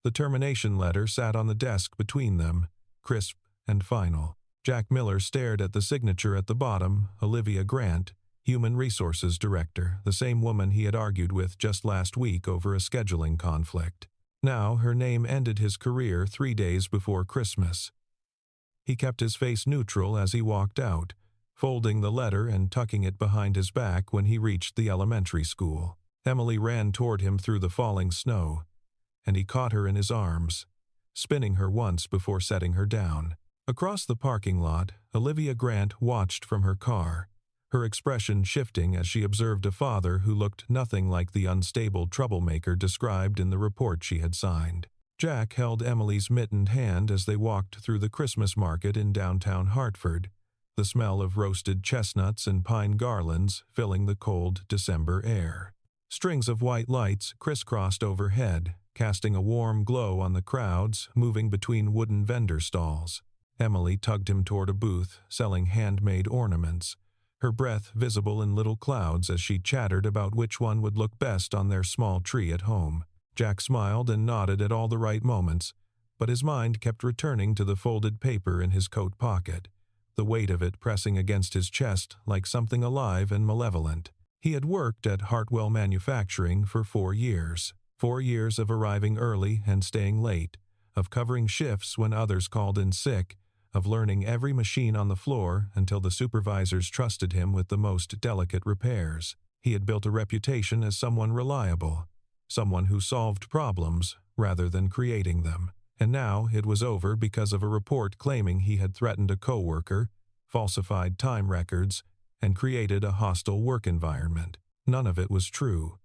The termination letter sat on the desk between them, crisp and final. Jack Miller stared at the signature at the bottom, Olivia Grant, Human Resources Director, the same woman he had argued with just last week over a scheduling conflict. Now her name ended his career 3 days before Christmas. He kept his face neutral as he walked out, folding the letter and tucking it behind his back when he reached the elementary school. Emily ran toward him through the falling snow, and he caught her in his arms, spinning her once before setting her down. Across the parking lot, Olivia Grant watched from her car, her expression shifting as she observed a father who looked nothing like the unstable troublemaker described in the report she had signed. Jack held Emily's mittened hand as they walked through the Christmas market in downtown Hartford, the smell of roasted chestnuts and pine garlands filling the cold December air. Strings of white lights crisscrossed overhead, casting a warm glow on the crowds moving between wooden vendor stalls. Emily tugged him toward a booth selling handmade ornaments, her breath visible in little clouds as she chattered about which one would look best on their small tree at home. Jack smiled and nodded at all the right moments, but his mind kept returning to the folded paper in his coat pocket, the weight of it pressing against his chest like something alive and malevolent. He had worked at Hartwell Manufacturing for 4 years. 4 years of arriving early and staying late, of covering shifts when others called in sick, of learning every machine on the floor until the supervisors trusted him with the most delicate repairs. He had built a reputation as someone reliable, someone who solved problems rather than creating them. And now it was over because of a report claiming he had threatened a coworker, falsified time records, and created a hostile work environment. None of it was true.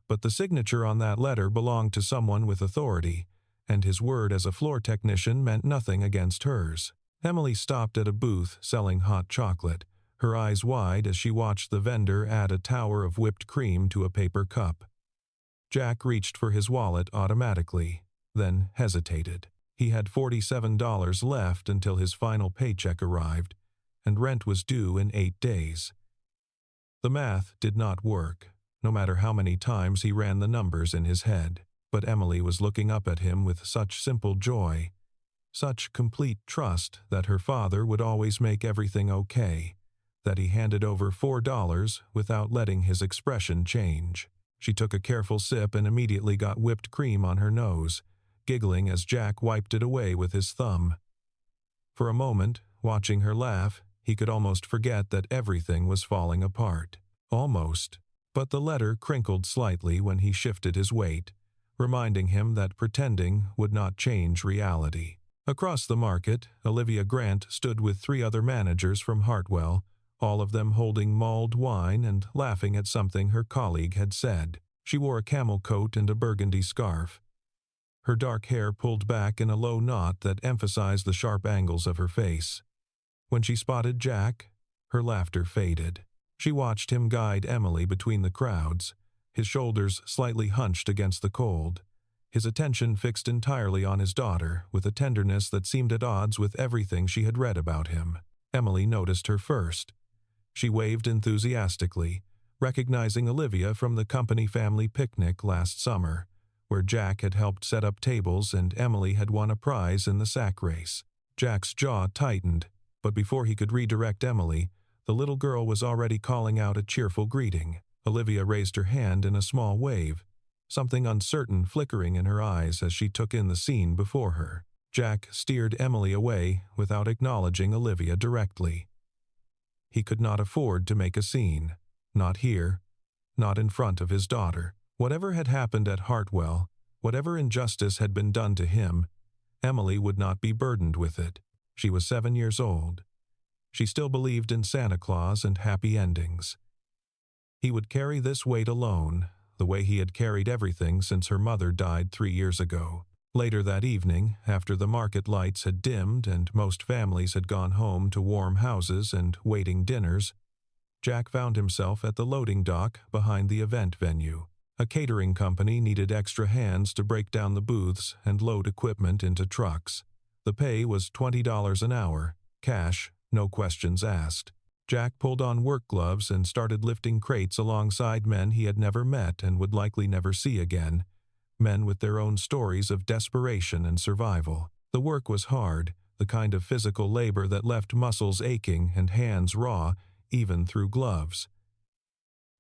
But the signature on that letter belonged to someone with authority, and his word as a floor technician meant nothing against hers. Emily stopped at a booth selling hot chocolate, her eyes wide as she watched the vendor add a tower of whipped cream to a paper cup. Jack reached for his wallet automatically, then hesitated. He had $47 left until his final paycheck arrived, and rent was due in 8 days. The math did not work, no matter how many times he ran the numbers in his head. But Emily was looking up at him with such simple joy, such complete trust that her father would always make everything okay, that he handed over $4 without letting his expression change. She took a careful sip and immediately got whipped cream on her nose, giggling as Jack wiped it away with his thumb. For a moment, watching her laugh, he could almost forget that everything was falling apart. Almost. But the letter crinkled slightly when he shifted his weight, reminding him that pretending would not change reality. Across the market, Olivia Grant stood with 3 other managers from Hartwell, all of them holding mulled wine and laughing at something her colleague had said. She wore a camel coat and a burgundy scarf, her dark hair pulled back in a low knot that emphasized the sharp angles of her face. When she spotted Jack, her laughter faded. She watched him guide Emily between the crowds, his shoulders slightly hunched against the cold, his attention fixed entirely on his daughter with a tenderness that seemed at odds with everything she had read about him. Emily noticed her first. She waved enthusiastically, recognizing Olivia from the company family picnic last summer, where Jack had helped set up tables and Emily had won a prize in the sack race. Jack's jaw tightened, but before he could redirect Emily, the little girl was already calling out a cheerful greeting. Olivia raised her hand in a small wave, something uncertain flickering in her eyes as she took in the scene before her. Jack steered Emily away without acknowledging Olivia directly. He could not afford to make a scene. Not here. Not in front of his daughter. Whatever had happened at Hartwell, whatever injustice had been done to him, Emily would not be burdened with it. She was 7 years old. She still believed in Santa Claus and happy endings. He would carry this weight alone, the way he had carried everything since her mother died 3 years ago. Later that evening, after the market lights had dimmed and most families had gone home to warm houses and waiting dinners, Jack found himself at the loading dock behind the event venue. A catering company needed extra hands to break down the booths and load equipment into trucks. The pay was $20 an hour, cash, no questions asked. Jack pulled on work gloves and started lifting crates alongside men he had never met and would likely never see again, men with their own stories of desperation and survival. The work was hard, the kind of physical labor that left muscles aching and hands raw, even through gloves.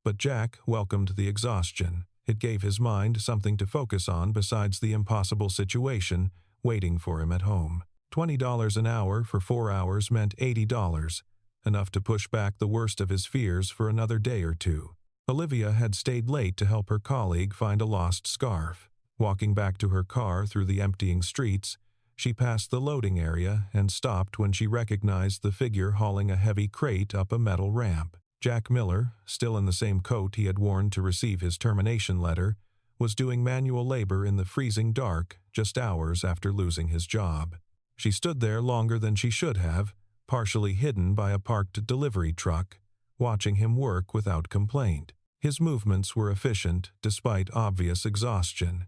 But Jack welcomed the exhaustion. It gave his mind something to focus on besides the impossible situation waiting for him at home. $20 an hour for 4 hours meant $80, enough to push back the worst of his fears for another day or two. Olivia had stayed late to help her colleague find a lost scarf. Walking back to her car through the emptying streets, she passed the loading area and stopped when she recognized the figure hauling a heavy crate up a metal ramp. Jack Miller, still in the same coat he had worn to receive his termination letter, was doing manual labor in the freezing dark just hours after losing his job. She stood there longer than she should have, partially hidden by a parked delivery truck, watching him work without complaint. His movements were efficient despite obvious exhaustion.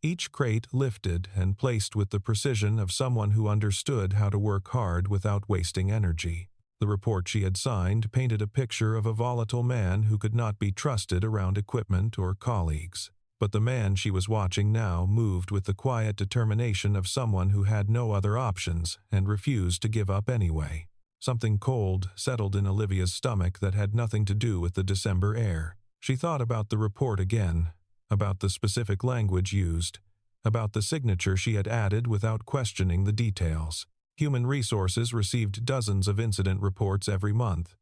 Each crate lifted and placed with the precision of someone who understood how to work hard without wasting energy. The report she had signed painted a picture of a volatile man who could not be trusted around equipment or colleagues. But the man she was watching now moved with the quiet determination of someone who had no other options and refused to give up anyway. Something cold settled in Olivia's stomach that had nothing to do with the December air. She thought about the report again, about the specific language used, about the signature she had added without questioning the details. Human Resources received dozens of incident reports every month.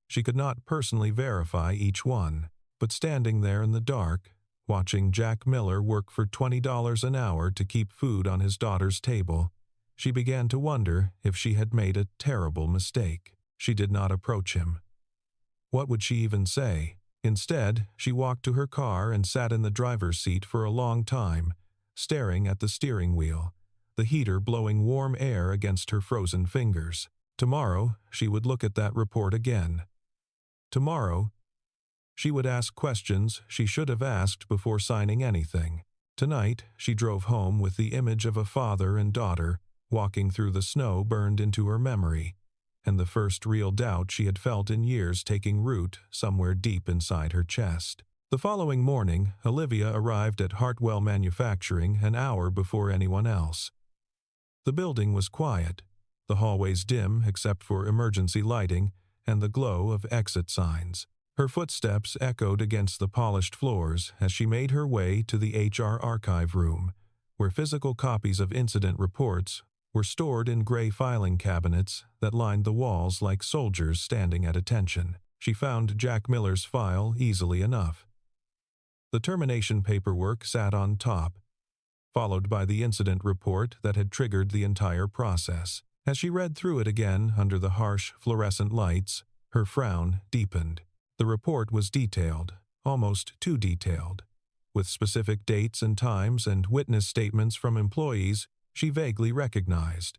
She could not personally verify each one, but standing there in the dark, watching Jack Miller work for $20 an hour to keep food on his daughter's table, she began to wonder if she had made a terrible mistake. She did not approach him. What would she even say? Instead, she walked to her car and sat in the driver's seat for a long time, staring at the steering wheel, the heater blowing warm air against her frozen fingers. Tomorrow, she would look at that report again. Tomorrow, she would ask questions she should have asked before signing anything. Tonight, she drove home with the image of a father and daughter walking through the snow burned into her memory, and the first real doubt she had felt in years taking root somewhere deep inside her chest. The following morning, Olivia arrived at Hartwell Manufacturing an hour before anyone else. The building was quiet, the hallways dim except for emergency lighting and the glow of exit signs. Her footsteps echoed against the polished floors as she made her way to the HR archive room, where physical copies of incident reports were stored in gray filing cabinets that lined the walls like soldiers standing at attention. She found Jack Miller's file easily enough. The termination paperwork sat on top, followed by the incident report that had triggered the entire process. As she read through it again under the harsh fluorescent lights, her frown deepened. The report was detailed, almost too detailed, with specific dates and times and witness statements from employees she vaguely recognized.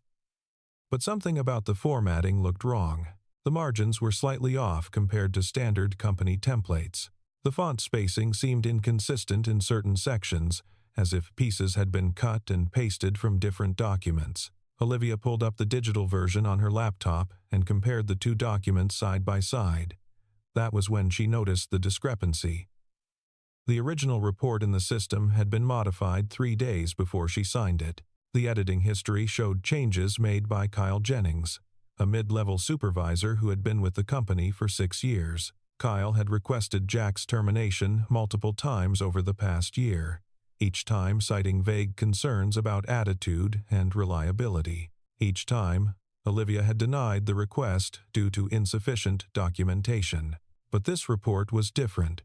But something about the formatting looked wrong. The margins were slightly off compared to standard company templates. The font spacing seemed inconsistent in certain sections, as if pieces had been cut and pasted from different documents. Olivia pulled up the digital version on her laptop and compared the two documents side by side. That was when she noticed the discrepancy. The original report in the system had been modified 3 days before she signed it. The editing history showed changes made by Kyle Jennings, a mid-level supervisor who had been with the company for 6 years. Kyle had requested Jack's termination multiple times over the past year, each time citing vague concerns about attitude and reliability. Each time, Olivia had denied the request due to insufficient documentation. But this report was different.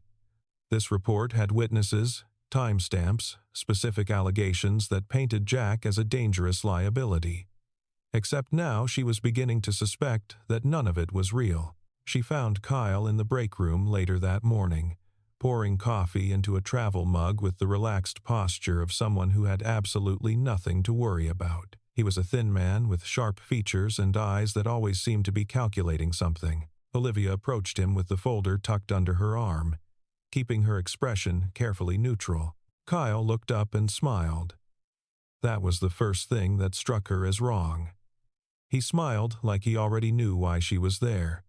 This report had witnesses, timestamps, specific allegations that painted Jack as a dangerous liability. Except now she was beginning to suspect that none of it was real. She found Kyle in the break room later that morning, pouring coffee into a travel mug with the relaxed posture of someone who had absolutely nothing to worry about. He was a thin man with sharp features and eyes that always seemed to be calculating something. Olivia approached him with the folder tucked under her arm, keeping her expression carefully neutral. Kyle looked up and smiled. That was the first thing that struck her as wrong. He smiled like he already knew why she was there,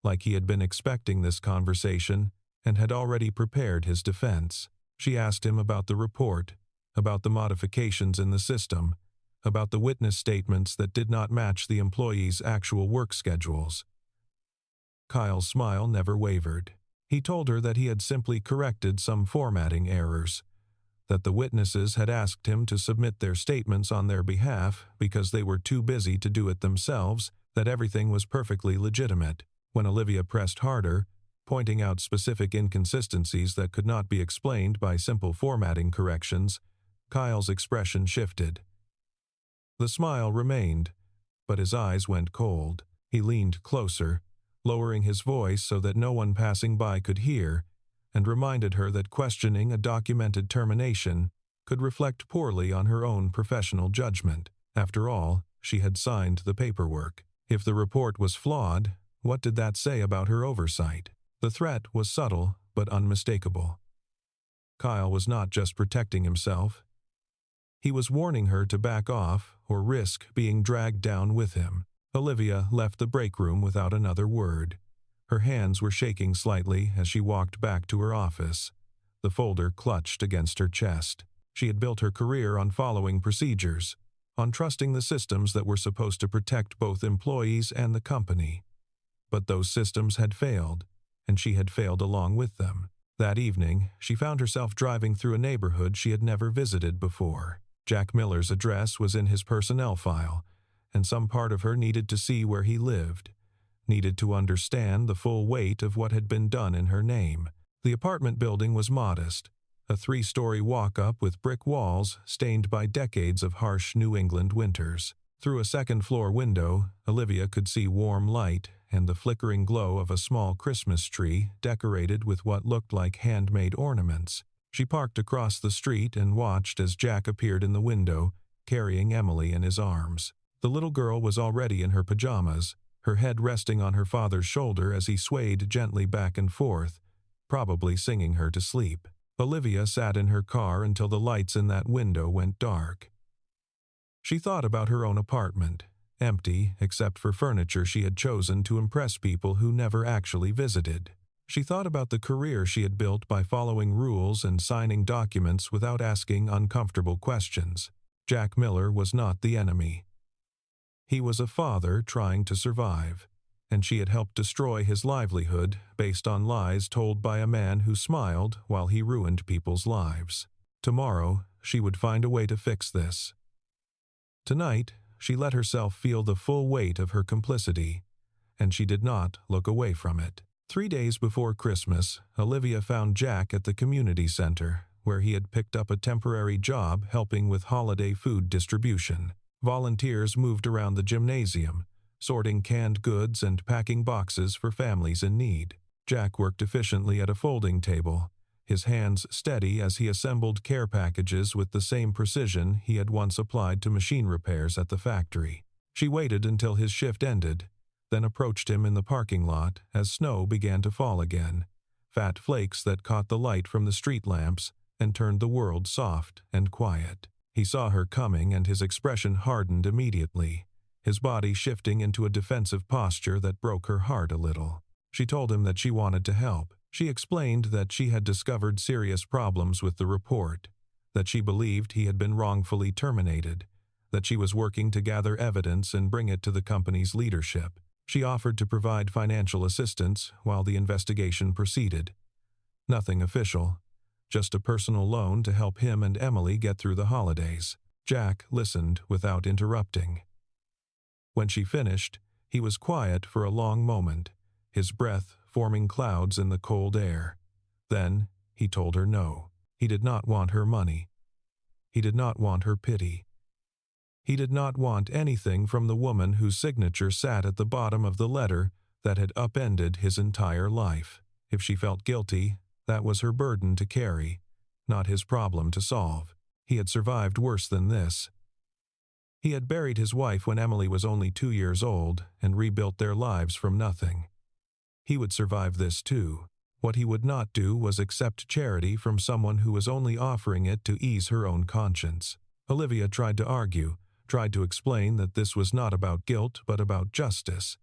like he had been expecting this conversation and had already prepared his defense. She asked him about the report, about the modifications in the system, about the witness statements that did not match the employees' actual work schedules. Kyle's smile never wavered. He told her that he had simply corrected some formatting errors, that the witnesses had asked him to submit their statements on their behalf because they were too busy to do it themselves, that everything was perfectly legitimate. When Olivia pressed harder, pointing out specific inconsistencies that could not be explained by simple formatting corrections, Kyle's expression shifted. The smile remained, but his eyes went cold. He leaned closer, lowering his voice so that no one passing by could hear, and reminded her that questioning a documented termination could reflect poorly on her own professional judgment. After all, she had signed the paperwork. If the report was flawed, what did that say about her oversight? The threat was subtle but unmistakable. Kyle was not just protecting himself. He was warning her to back off or risk being dragged down with him. Olivia left the break room without another word. Her hands were shaking slightly as she walked back to her office. The folder clutched against her chest. She had built her career on following procedures, on trusting the systems that were supposed to protect both employees and the company. But those systems had failed, and she had failed along with them. That evening, she found herself driving through a neighborhood she had never visited before. Jack Miller's address was in his personnel file, and some part of her needed to see where he lived, needed to understand the full weight of what had been done in her name. The apartment building was modest, a 3-story walk-up with brick walls stained by decades of harsh New England winters. Through a second-floor window, Olivia could see warm light and the flickering glow of a small Christmas tree decorated with what looked like handmade ornaments. She parked across the street and watched as Jack appeared in the window, carrying Emily in his arms. The little girl was already in her pajamas, her head resting on her father's shoulder as he swayed gently back and forth, probably singing her to sleep. Olivia sat in her car until the lights in that window went dark. She thought about her own apartment, empty except for furniture she had chosen to impress people who never actually visited. She thought about the career she had built by following rules and signing documents without asking uncomfortable questions. Jack Miller was not the enemy. He was a father trying to survive, and she had helped destroy his livelihood based on lies told by a man who smiled while he ruined people's lives. Tomorrow, she would find a way to fix this. Tonight, she let herself feel the full weight of her complicity, and she did not look away from it. 3 days before Christmas, Olivia found Jack at the community center, where he had picked up a temporary job helping with holiday food distribution. Volunteers moved around the gymnasium, sorting canned goods and packing boxes for families in need. Jack worked efficiently at a folding table, his hands steady as he assembled care packages with the same precision he had once applied to machine repairs at the factory. She waited until his shift ended, then approached him in the parking lot as snow began to fall again, fat flakes that caught the light from the street lamps and turned the world soft and quiet. He saw her coming and his expression hardened immediately, his body shifting into a defensive posture that broke her heart a little. She told him that she wanted to help. She explained that she had discovered serious problems with the report, that she believed he had been wrongfully terminated, that she was working to gather evidence and bring it to the company's leadership. She offered to provide financial assistance while the investigation proceeded. Nothing official, just a personal loan to help him and Emily get through the holidays. Jack listened without interrupting. When she finished, he was quiet for a long moment, his breath forming clouds in the cold air. Then, he told her no. He did not want her money. He did not want her pity. He did not want anything from the woman whose signature sat at the bottom of the letter that had upended his entire life. If she felt guilty, that was her burden to carry, not his problem to solve. He had survived worse than this. He had buried his wife when Emily was only 2 years old and rebuilt their lives from nothing. He would survive this too. What he would not do was accept charity from someone who was only offering it to ease her own conscience. Olivia tried to argue, tried to explain that this was not about guilt but about justice.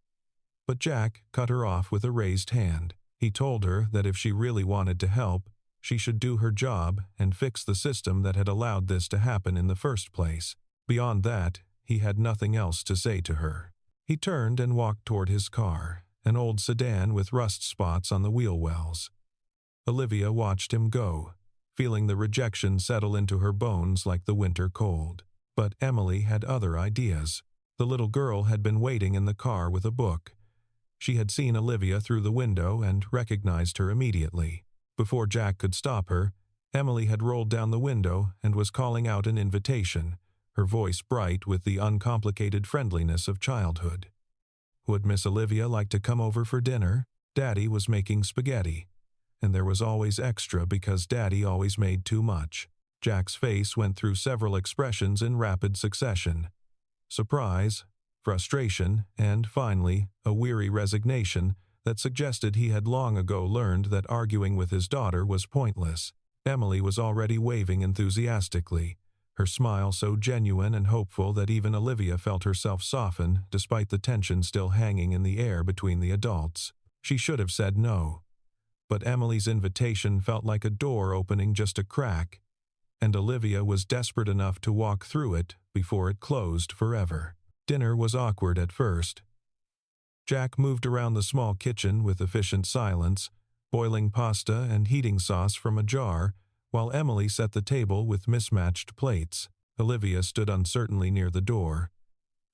But Jack cut her off with a raised hand. He told her that if she really wanted to help, She should do her job and fix the system that had allowed this to happen in the first place. Beyond that, he had nothing else to say to her. He turned and walked toward his car, an old sedan with rust spots on the wheel wells. Olivia watched him go, feeling the rejection settle into her bones like the winter cold. But Emily had other ideas. The little girl had been waiting in the car with a book. She had seen Olivia through the window and recognized her immediately. Before Jack could stop her, Emily had rolled down the window and was calling out an invitation, her voice bright with the uncomplicated friendliness of childhood. Would Miss Olivia like to come over for dinner? Daddy was making spaghetti, and there was always extra because Daddy always made too much. Jack's face went through several expressions in rapid succession. Surprise, frustration, and finally, a weary resignation that suggested he had long ago learned that arguing with his daughter was pointless. Emily was already waving enthusiastically, her smile so genuine and hopeful that even Olivia felt herself soften despite the tension still hanging in the air between the adults. She should have said no. But Emily's invitation felt like a door opening just a crack, and Olivia was desperate enough to walk through it before it closed forever. Dinner was awkward at first. Jack moved around the small kitchen with efficient silence, boiling pasta and heating sauce from a jar, while Emily set the table with mismatched plates. Olivia stood uncertainly near the door,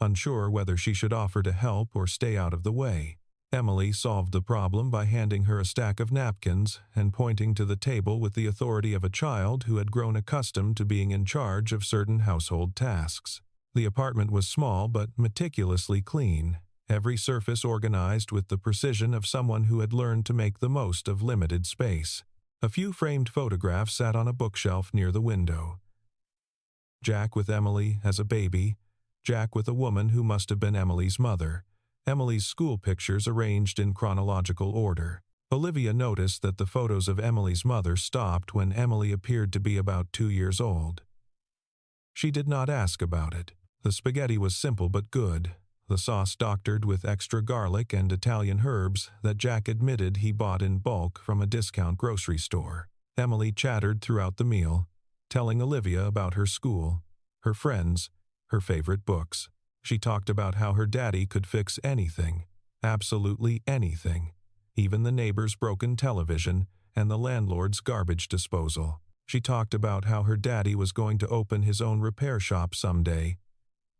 unsure whether she should offer to help or stay out of the way. Emily solved the problem by handing her a stack of napkins and pointing to the table with the authority of a child who had grown accustomed to being in charge of certain household tasks. The apartment was small but meticulously clean, every surface organized with the precision of someone who had learned to make the most of limited space. A few framed photographs sat on a bookshelf near the window. Jack with Emily as a baby, Jack with a woman who must have been Emily's mother, Emily's school pictures arranged in chronological order. Olivia noticed that the photos of Emily's mother stopped when Emily appeared to be about 2 years old. She did not ask about it. The spaghetti was simple but good, the sauce doctored with extra garlic and Italian herbs that Jack admitted he bought in bulk from a discount grocery store. Emily chattered throughout the meal, telling Olivia about her school, her friends, her favorite books. She talked about how her daddy could fix anything, absolutely anything, even the neighbor's broken television and the landlord's garbage disposal. She talked about how her daddy was going to open his own repair shop someday,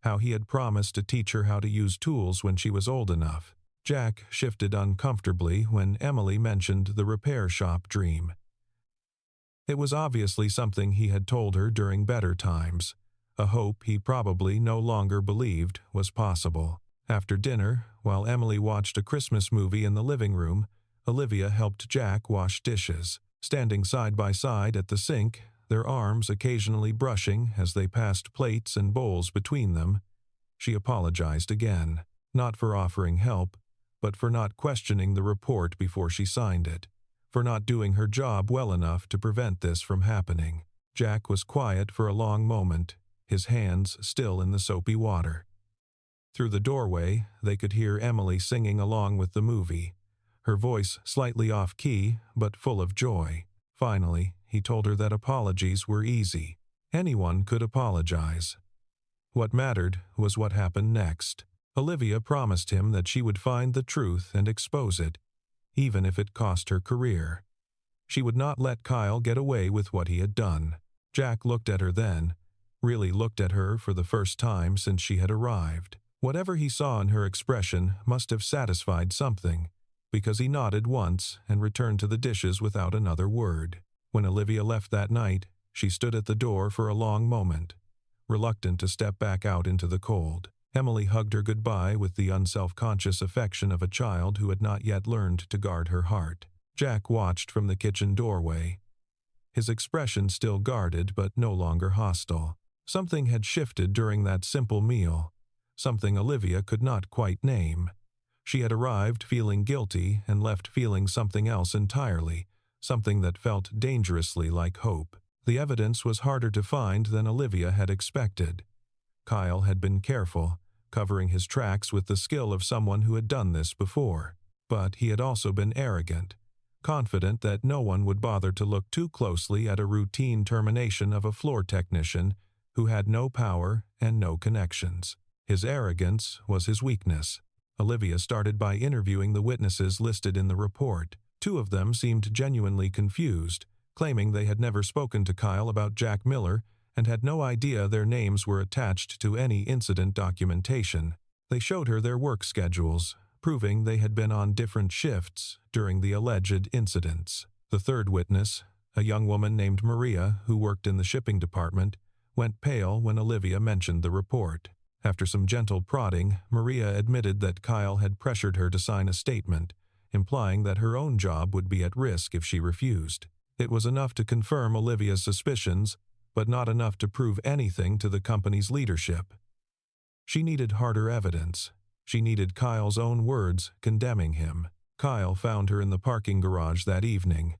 how he had promised to teach her how to use tools when she was old enough. Jack shifted uncomfortably when Emily mentioned the repair shop dream. It was obviously something he had told her during better times, a hope he probably no longer believed was possible. After dinner, while Emily watched a Christmas movie in the living room, Olivia helped Jack wash dishes. Standing side by side at the sink, their arms occasionally brushing as they passed plates and bowls between them, she apologized again, not for offering help, but for not questioning the report before she signed it, for not doing her job well enough to prevent this from happening. Jack was quiet for a long moment, his hands still in the soapy water. Through the doorway, they could hear Emily singing along with the movie, her voice slightly off-key but full of joy. Finally, he told her that apologies were easy. Anyone could apologize. What mattered was what happened next. Olivia promised him that she would find the truth and expose it, even if it cost her career. She would not let Kyle get away with what he had done. Jack looked at her then, really looked at her for the first time since she had arrived. Whatever he saw in her expression must have satisfied something, because he nodded once and returned to the dishes without another word. When Olivia left that night, she stood at the door for a long moment, reluctant to step back out into the cold. Emily hugged her goodbye with the unself-conscious affection of a child who had not yet learned to guard her heart. Jack watched from the kitchen doorway, his expression still guarded but no longer hostile. Something had shifted during that simple meal, something Olivia could not quite name. She had arrived feeling guilty and left feeling something else entirely, something that felt dangerously like hope. The evidence was harder to find than Olivia had expected. Kyle had been careful, covering his tracks with the skill of someone who had done this before. But he had also been arrogant, confident that no one would bother to look too closely at a routine termination of a floor technician who had no power and no connections. His arrogance was his weakness. Olivia started by interviewing the witnesses listed in the report. 2 of them seemed genuinely confused, claiming they had never spoken to Kyle about Jack Miller and had no idea their names were attached to any incident documentation. They showed her their work schedules, proving they had been on different shifts during the alleged incidents. The 3rd witness, a young woman named Maria who worked in the shipping department, went pale when Olivia mentioned the report. After some gentle prodding, Maria admitted that Kyle had pressured her to sign a statement, implying that her own job would be at risk if she refused. It was enough to confirm Olivia's suspicions, but not enough to prove anything to the company's leadership. She needed harder evidence. She needed Kyle's own words condemning him. Kyle found her in the parking garage that evening,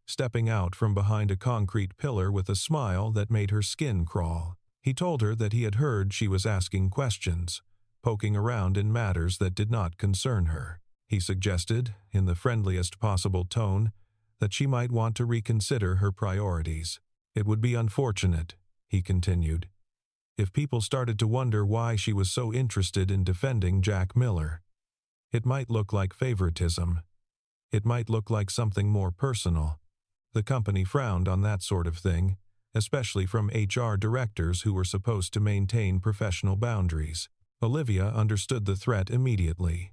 stepping out from behind a concrete pillar with a smile that made her skin crawl. He told her that he had heard she was asking questions, poking around in matters that did not concern her. He suggested, in the friendliest possible tone, that she might want to reconsider her priorities. It would be unfortunate, he continued, if people started to wonder why she was so interested in defending Jack Miller. It might look like favoritism. It might look like something more personal. The company frowned on that sort of thing, especially from HR directors who were supposed to maintain professional boundaries. Olivia understood the threat immediately.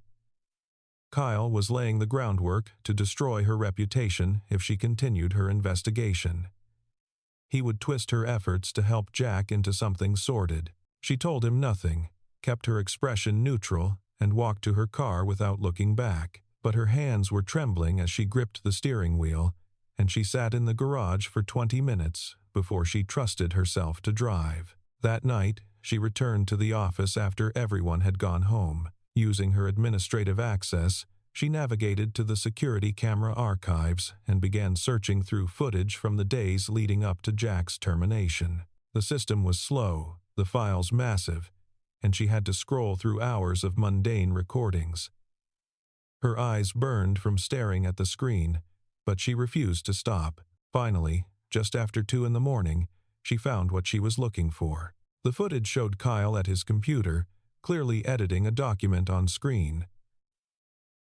Kyle was laying the groundwork to destroy her reputation if she continued her investigation. He would twist her efforts to help Jack into something sordid. She told him nothing, kept her expression neutral, and walked to her car without looking back. But her hands were trembling as she gripped the steering wheel, and she sat in the garage for 20 minutes before she trusted herself to drive. That night, she returned to the office after everyone had gone home. Using her administrative access, she navigated to the security camera archives and began searching through footage from the days leading up to Jack's termination. The system was slow, the files massive, and she had to scroll through hours of mundane recordings. Her eyes burned from staring at the screen, but she refused to stop. Finally, just after 2 in the morning, she found what she was looking for. The footage showed Kyle at his computer, clearly editing a document on screen.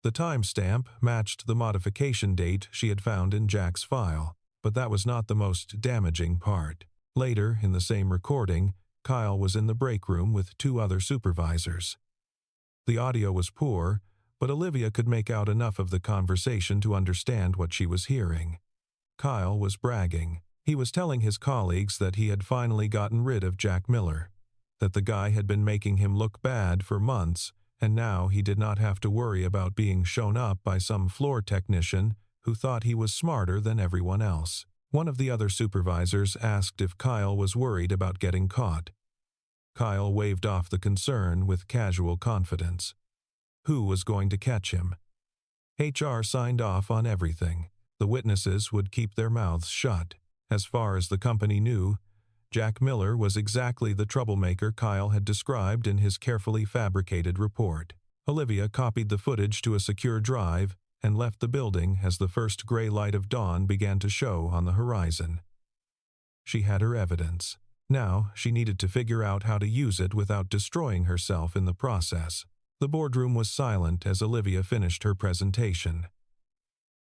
The timestamp matched the modification date she had found in Jack's file, but that was not the most damaging part. Later, in the same recording, Kyle was in the break room with 2 other supervisors. The audio was poor, but Olivia could make out enough of the conversation to understand what she was hearing. Kyle was bragging. He was telling his colleagues that he had finally gotten rid of Jack Miller, that the guy had been making him look bad for months, and now he did not have to worry about being shown up by some floor technician who thought he was smarter than everyone else. One of the other supervisors asked if Kyle was worried about getting caught. Kyle waved off the concern with casual confidence. Who was going to catch him? HR signed off on everything. The witnesses would keep their mouths shut. As far as the company knew, Jack Miller was exactly the troublemaker Kyle had described in his carefully fabricated report. Olivia copied the footage to a secure drive and left the building as the first gray light of dawn began to show on the horizon. She had her evidence. Now she needed to figure out how to use it without destroying herself in the process. The boardroom was silent as Olivia finished her presentation.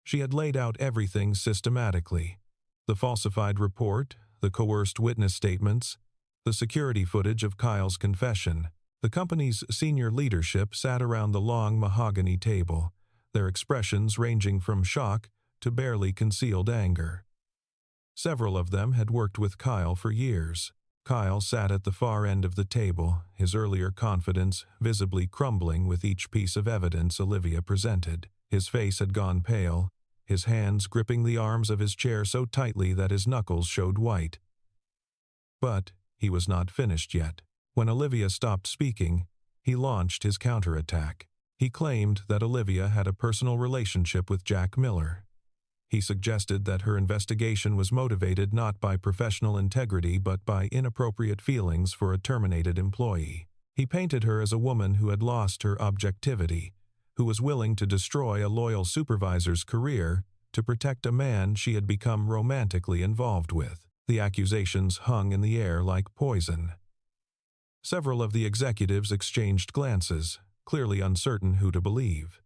She had laid out everything systematically: the falsified report, the coerced witness statements, the security footage of Kyle's confession. The company's senior leadership sat around the long mahogany table, their expressions ranging from shock to barely concealed anger. Several of them had worked with Kyle for years. Kyle sat at the far end of the table, his earlier confidence visibly crumbling with each piece of evidence Olivia presented. His face had gone pale, his hands gripping the arms of his chair so tightly that his knuckles showed white. But he was not finished yet. When Olivia stopped speaking, he launched his counterattack. He claimed that Olivia had a personal relationship with Jack Miller. He suggested that her investigation was motivated not by professional integrity but by inappropriate feelings for a terminated employee. He painted her as a woman who had lost her objectivity, who was willing to destroy a loyal supervisor's career to protect a man she had become romantically involved with. The accusations hung in the air like poison. Several of the executives exchanged glances, clearly uncertain who to believe.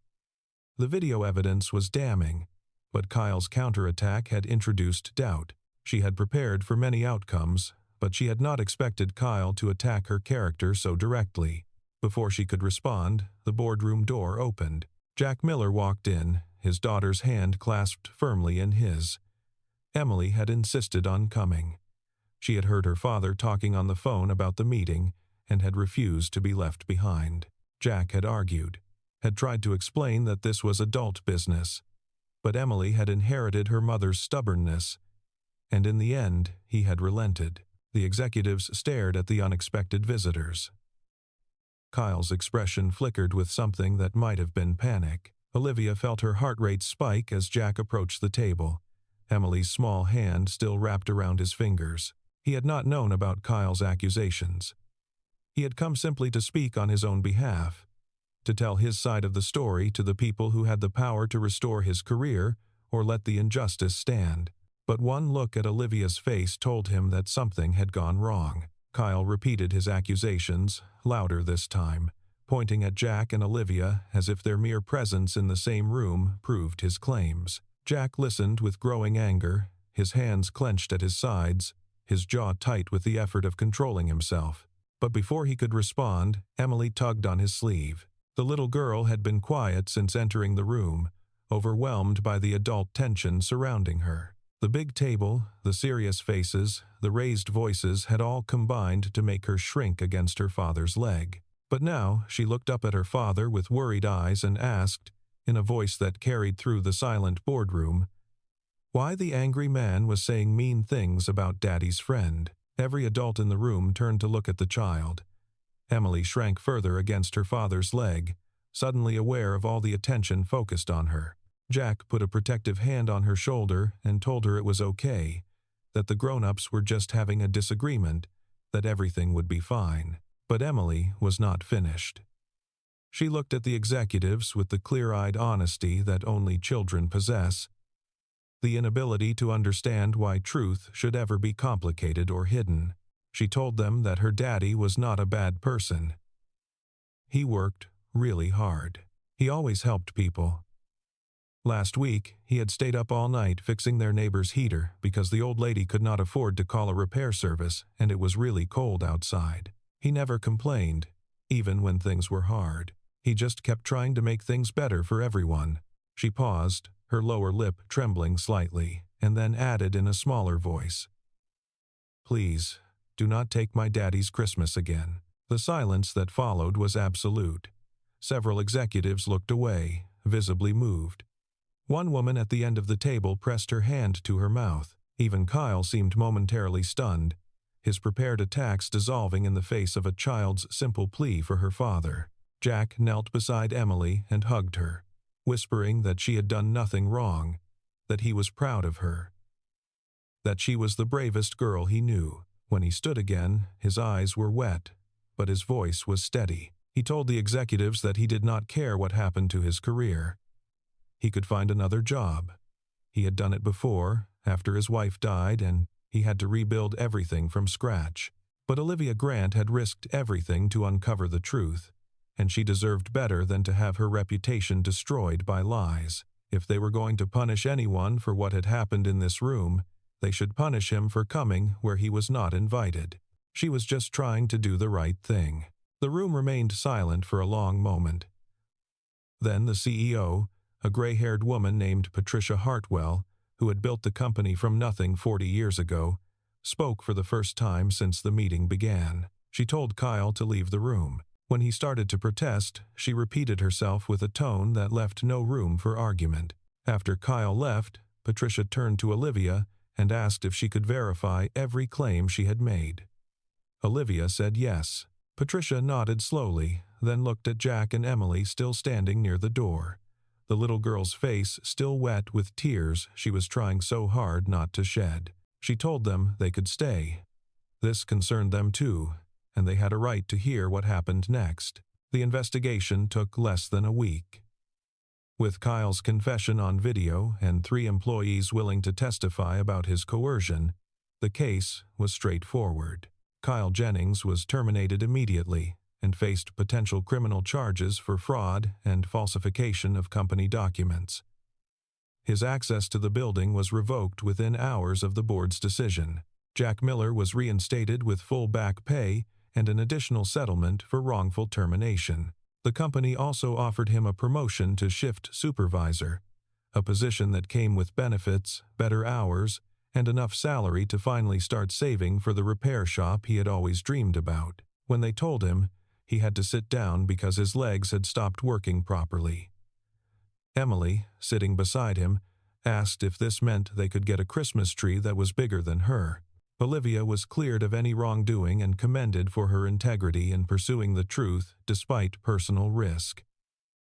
The video evidence was damning, but Kyle's counterattack had introduced doubt. She had prepared for many outcomes, but she had not expected Kyle to attack her character so directly. Before she could respond, the boardroom door opened. Jack Miller walked in, his daughter's hand clasped firmly in his. Emily had insisted on coming. She had heard her father talking on the phone about the meeting and had refused to be left behind. Jack had argued, had tried to explain that this was adult business, but Emily had inherited her mother's stubbornness, and in the end he had relented. The executives stared at the unexpected visitors. Kyle's expression flickered with something that might have been panic. Olivia felt her heart rate spike as Jack approached the table, Emily's small hand still wrapped around his fingers. He had not known about Kyle's accusations. He had come simply to speak on his own behalf, to tell his side of the story to the people who had the power to restore his career or let the injustice stand. But one look at Olivia's face told him that something had gone wrong. Kyle repeated his accusations, louder this time, pointing at Jack and Olivia as if their mere presence in the same room proved his claims. Jack listened with growing anger, his hands clenched at his sides, his jaw tight with the effort of controlling himself. But before he could respond, Emily tugged on his sleeve. The little girl had been quiet since entering the room, overwhelmed by the adult tension surrounding her. The big table, the serious faces, the raised voices had all combined to make her shrink against her father's leg. But now she looked up at her father with worried eyes and asked, in a voice that carried through the silent boardroom, why the angry man was saying mean things about Daddy's friend. Every adult in the room turned to look at the child. Emily shrank further against her father's leg, suddenly aware of all the attention focused on her. Jack put a protective hand on her shoulder and told her it was okay, that the grown-ups were just having a disagreement, that everything would be fine. But Emily was not finished. She looked at the executives with the clear-eyed honesty that only children possess, the inability to understand why truth should ever be complicated or hidden. She told them that her daddy was not a bad person. He worked really hard. He always helped people. Last week, he had stayed up all night fixing their neighbor's heater because the old lady could not afford to call a repair service and it was really cold outside. He never complained, even when things were hard. He just kept trying to make things better for everyone. She paused, her lower lip trembling slightly, and then added in a smaller voice, "Please, do not take my daddy's Christmas again." The silence that followed was absolute. Several executives looked away, visibly moved. One woman at the end of the table pressed her hand to her mouth. Even Kyle seemed momentarily stunned, his prepared attacks dissolving in the face of a child's simple plea for her father. Jack knelt beside Emily and hugged her, whispering that she had done nothing wrong, that he was proud of her, that she was the bravest girl he knew. When he stood again, his eyes were wet, but his voice was steady. He told the executives that he did not care what happened to his career. He could find another job. He had done it before, after his wife died, and he had to rebuild everything from scratch. But Olivia Grant had risked everything to uncover the truth, and she deserved better than to have her reputation destroyed by lies. If they were going to punish anyone for what had happened in this room, they should punish him for coming where he was not invited. She was just trying to do the right thing. The room remained silent for a long moment. Then the CEO, a gray-haired woman named Patricia Hartwell, who had built the company from nothing 40 years ago, spoke for the first time since the meeting began. She told Kyle to leave the room. When he started to protest, she repeated herself with a tone that left no room for argument. After Kyle left, Patricia turned to Olivia and asked if she could verify every claim she had made. Olivia said yes. Patricia nodded slowly, then looked at Jack and Emily still standing near the door, the little girl's face still wet with tears she was trying so hard not to shed. She told them they could stay. This concerned them too, and they had a right to hear what happened next. The investigation took less than a week. With Kyle's confession on video and 3 employees willing to testify about his coercion, the case was straightforward. Kyle Jennings was terminated immediately and faced potential criminal charges for fraud and falsification of company documents. His access to the building was revoked within hours of the board's decision. Jack Miller was reinstated with full back pay and an additional settlement for wrongful termination. The company also offered him a promotion to shift supervisor, a position that came with benefits, better hours, and enough salary to finally start saving for the repair shop he had always dreamed about. When they told him, he had to sit down because his legs had stopped working properly. Emily, sitting beside him, asked if this meant they could get a Christmas tree that was bigger than her. Olivia was cleared of any wrongdoing and commended for her integrity in pursuing the truth despite personal risk.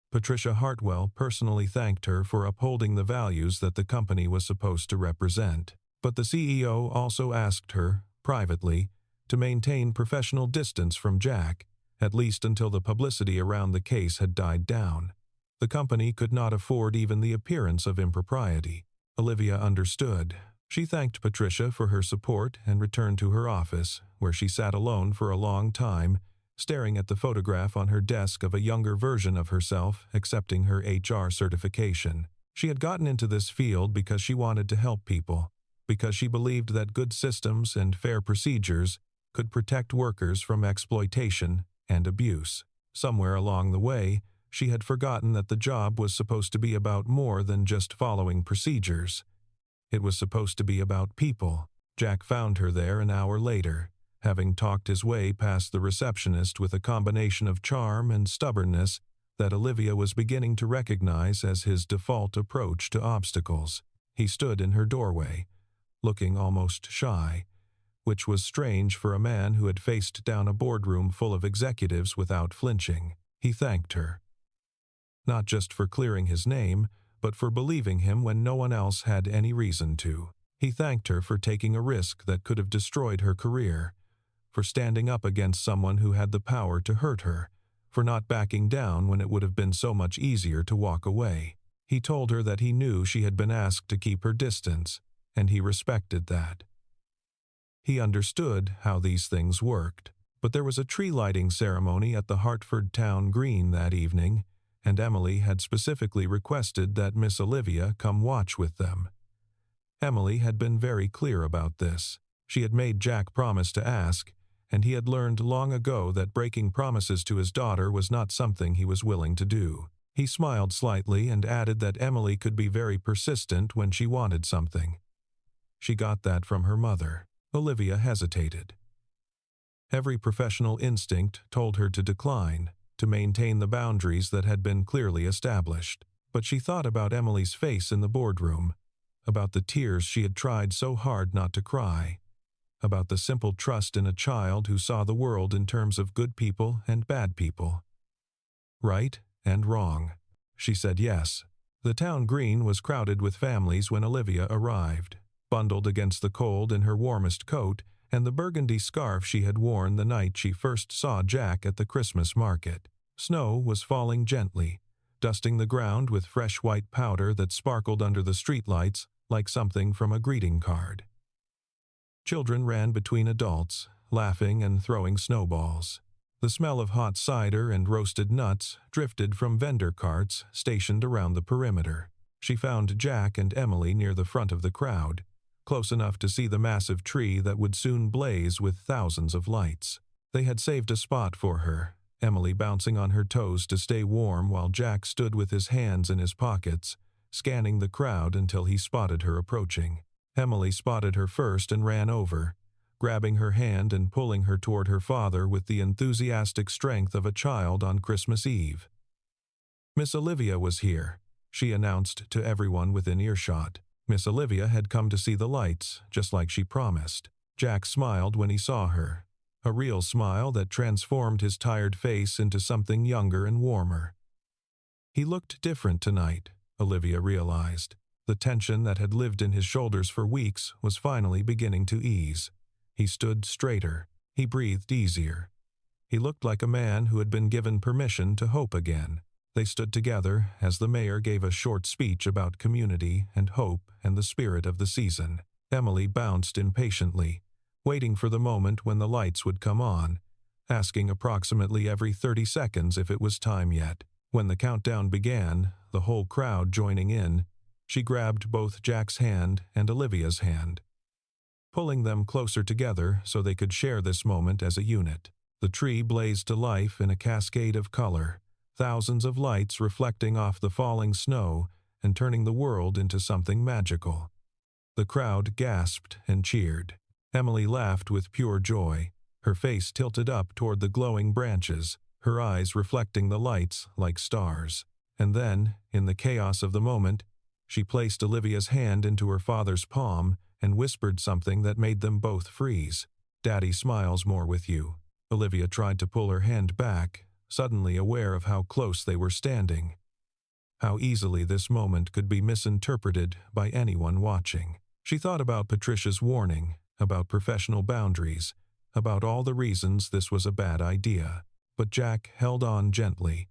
Patricia Hartwell personally thanked her for upholding the values that the company was supposed to represent. But the CEO also asked her, privately, to maintain professional distance from Jack, at least until the publicity around the case had died down. The company could not afford even the appearance of impropriety. Olivia understood. She thanked Patricia for her support and returned to her office, where she sat alone for a long time, staring at the photograph on her desk of a younger version of herself accepting her HR certification. She had gotten into this field because she wanted to help people, because she believed that good systems and fair procedures could protect workers from exploitation and abuse. Somewhere along the way, she had forgotten that the job was supposed to be about more than just following procedures. It was supposed to be about people. Jack found her there an hour later, having talked his way past the receptionist with a combination of charm and stubbornness that Olivia was beginning to recognize as his default approach to obstacles. He stood in her doorway, looking almost shy, which was strange for a man who had faced down a boardroom full of executives without flinching. He thanked her, not just for clearing his name, but for believing him when no one else had any reason to. He thanked her for taking a risk that could have destroyed her career, for standing up against someone who had the power to hurt her, for not backing down when it would have been so much easier to walk away. He told her that he knew she had been asked to keep her distance, and he respected that. He understood how these things worked, but there was a tree lighting ceremony at the Hartford Town Green that evening, and Emily had specifically requested that Miss Olivia come watch with them. Emily had been very clear about this. She had made Jack promise to ask, and he had learned long ago that breaking promises to his daughter was not something he was willing to do. He smiled slightly and added that Emily could be very persistent when she wanted something. She got that from her mother. Olivia hesitated. Every professional instinct told her to decline, to maintain the boundaries that had been clearly established. But she thought about Emily's face in the boardroom, about the tears she had tried so hard not to cry, about the simple trust in a child who saw the world in terms of good people and bad people. Right and wrong. She said yes. The town green was crowded with families when Olivia arrived, bundled against the cold in her warmest coat and the burgundy scarf she had worn the night she first saw Jack at the Christmas market. Snow was falling gently, dusting the ground with fresh white powder that sparkled under the streetlights like something from a greeting card. Children ran between adults, laughing and throwing snowballs. The smell of hot cider and roasted nuts drifted from vendor carts stationed around the perimeter. She found Jack and Emily near the front of the crowd, close enough to see the massive tree that would soon blaze with thousands of lights. They had saved a spot for her, Emily bouncing on her toes to stay warm while Jack stood with his hands in his pockets, scanning the crowd until he spotted her approaching. Emily spotted her first and ran over, grabbing her hand and pulling her toward her father with the enthusiastic strength of a child on Christmas Eve. Miss Olivia was here, she announced to everyone within earshot. Miss Olivia had come to see the lights, just like she promised. Jack smiled when he saw her, a real smile that transformed his tired face into something younger and warmer. He looked different tonight, Olivia realized. The tension that had lived in his shoulders for weeks was finally beginning to ease. He stood straighter. He breathed easier. He looked like a man who had been given permission to hope again. They stood together as the mayor gave a short speech about community and hope and the spirit of the season. Emily bounced impatiently, waiting for the moment when the lights would come on, asking approximately every 30 seconds if it was time yet. When the countdown began, the whole crowd joining in, she grabbed both Jack's hand and Olivia's hand, pulling them closer together so they could share this moment as a unit. The tree blazed to life in a cascade of color, thousands of lights reflecting off the falling snow and turning the world into something magical. The crowd gasped and cheered. Emily laughed with pure joy, her face tilted up toward the glowing branches, her eyes reflecting the lights like stars. And then, in the chaos of the moment, she placed Olivia's hand into her father's palm and whispered something that made them both freeze. "Daddy smiles more with you." Olivia tried to pull her hand back, suddenly aware of how close they were standing. How easily this moment could be misinterpreted by anyone watching. She thought about Patricia's warning, about professional boundaries, about all the reasons this was a bad idea. But Jack held on gently,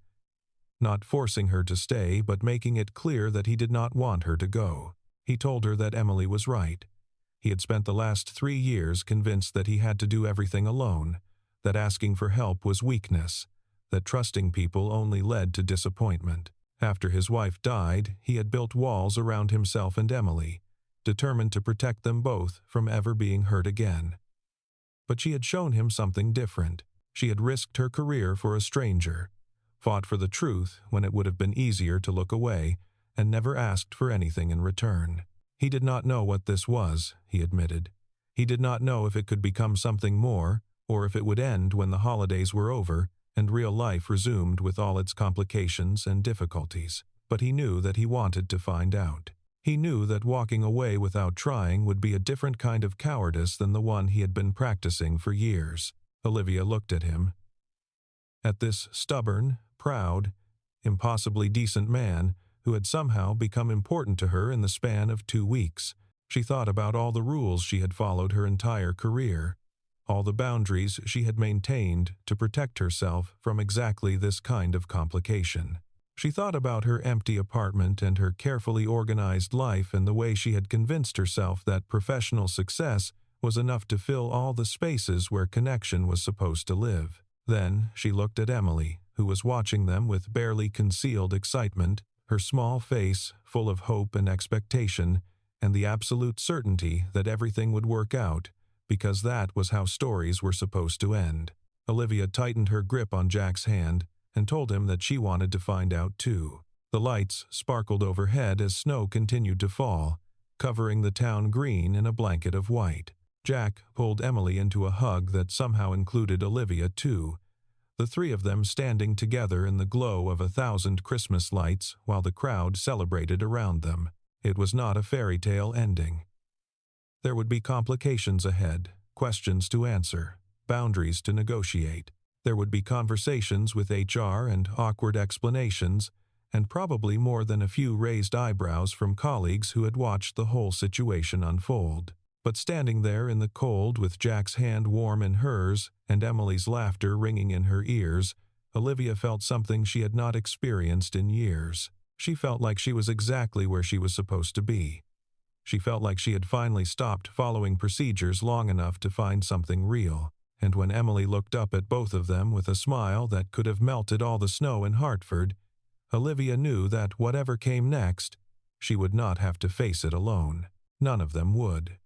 not forcing her to stay but making it clear that he did not want her to go. He told her that Emily was right. He had spent the last 3 years convinced that he had to do everything alone, that asking for help was weakness, that trusting people only led to disappointment. After his wife died, he had built walls around himself and Emily, determined to protect them both from ever being hurt again. But she had shown him something different. She had risked her career for a stranger, fought for the truth when it would have been easier to look away, and never asked for anything in return. He did not know what this was, he admitted. He did not know if it could become something more, or if it would end when the holidays were over and real life resumed with all its complications and difficulties. But he knew that he wanted to find out. He knew that walking away without trying would be a different kind of cowardice than the one he had been practicing for years. Olivia looked at him. At this stubborn, proud, impossibly decent man who had somehow become important to her in the span of 2 weeks. She thought about all the rules she had followed her entire career, all the boundaries she had maintained to protect herself from exactly this kind of complication. She thought about her empty apartment and her carefully organized life and the way she had convinced herself that professional success was enough to fill all the spaces where connection was supposed to live. Then she looked at Emily, who was watching them with barely concealed excitement, her small face full of hope and expectation, and the absolute certainty that everything would work out, because that was how stories were supposed to end. Olivia tightened her grip on Jack's hand and told him that she wanted to find out too. The lights sparkled overhead as snow continued to fall, covering the town green in a blanket of white. Jack pulled Emily into a hug that somehow included Olivia too, the 3 of them standing together in the glow of 1,000 Christmas lights while the crowd celebrated around them. It was not a fairy tale ending. There would be complications ahead, questions to answer, boundaries to negotiate. There would be conversations with HR and awkward explanations, and probably more than a few raised eyebrows from colleagues who had watched the whole situation unfold. But standing there in the cold with Jack's hand warm in hers and Emily's laughter ringing in her ears, Olivia felt something she had not experienced in years. She felt like she was exactly where she was supposed to be. She felt like she had finally stopped following procedures long enough to find something real. And when Emily looked up at both of them with a smile that could have melted all the snow in Hartford, Olivia knew that whatever came next, she would not have to face it alone. None of them would.